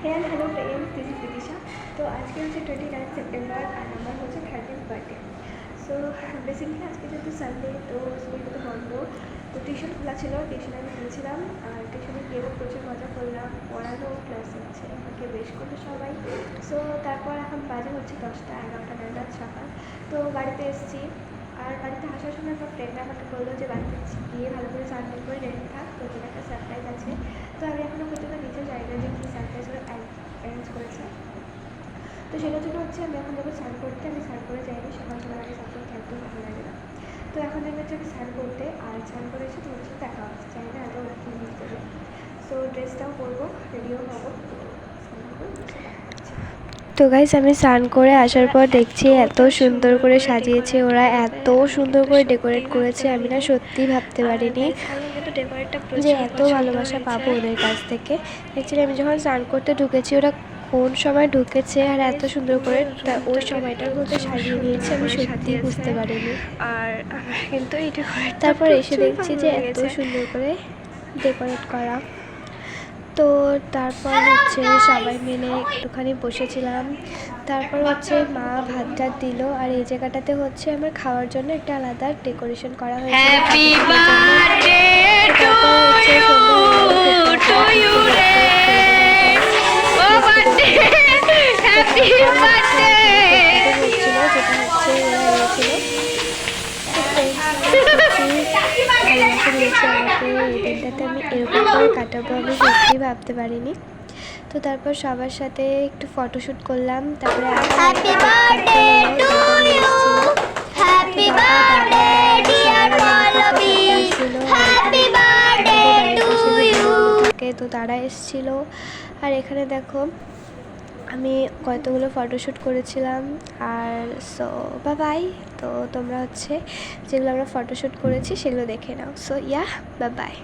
Hello friends, this is Vidisha. तो आज के হচ্ছে 29 সেপ্টেম্বর আর আমার হচ্ছে 30th বার্থডে। সো বেসিক্যালি আজকে যেহেতু সানডে তো স্কুলটা তো বন্ধ, তো টিউশন খোলা ছিল, টিউশনে আমি গিয়েছিলাম আর টিউশনে গিয়েও প্রচুর মজা করলাম, পড়ানো প্লাস হচ্ছে আমাকে বেশ করলো সবাই। সো তারপর এখন বাজে হচ্ছে 10টা 11টা নাগাদ সকাল। তো বাড়িতে এসেছি আর বাড়িতে আসার সময় আমার ফ্রেন্ড আমাকে বললো যে বাড়িতে গিয়ে ভালো করে চান করে রেডি থাক, তোর একটা সারপ্রাইজ আছে। তো আমি এখনও পর্যন্ত নিচে যাই না যে কী সারপ্রাইজ ওরা অ্যারেঞ্জ করেছে। তো সেটার জন্য হচ্ছে আমি এখন যাবো স্নান করতে। আমি স্নান করে যাইনি, সকাল সকাল আগে স্নান করতে একদম ভালো লাগে না। তো এখন আমি হচ্ছে স্নান করতে আর স্নান করে এসে তোমার সাথে দেখা হচ্ছে, চাই না এত ওরা কী মিস দেবে। সো ড্রেসটাও পরবো, রেডিও হবো, স্নান করবো। তো গাইস, আমি স্নান করে আসার পর দেখছি এত সুন্দর করে সাজিয়েছে ওরা, এত সুন্দর করে ডেকোরেট করেছে। আমি না সত্যি ভাবতে পারিনি যে এত ভালোবাসা পাবো ওদের কাছ থেকে। অ্যাকচুয়ালি আমি যখন স্নান করতে ঢুকেছি, ওরা কোন সময় ঢুকেছে আর এত সুন্দর করে ওই সময়টার মধ্যে সাজিয়ে নিয়েছে আমি সত্যি বুঝতে পারিনি। আর কিন্তু এই তারপর এসে দেখছি যে এত সুন্দর করে ডেকোরেট করা। তো তারপর হচ্ছে সবাই মিলে একটুখানি বসেছিলাম। তারপর হচ্ছে মা ভাত টাত দিল আর এই জায়গাটাতে হচ্ছে আমার খাওয়ার জন্য একটা আলাদা ডেকোরেশন করা হয়েছে। এই দিনটাতে আমি এরকম করে কাটাবো আমি সত্যি ভাবতে পারিনি। তো তারপর সবার সাথে একটু ফটোশ্যুট করলাম। তারপরে তো তারা এসেছিল আর এখানে দেখো আমি কতগুলো ফটোশ্যুট করেছিলাম। আর সো বাই। তো তোমরা হচ্ছে যেগুলো আমরা ফটোশ্যুট করেছি সেগুলো দেখে নাও। So yeah by.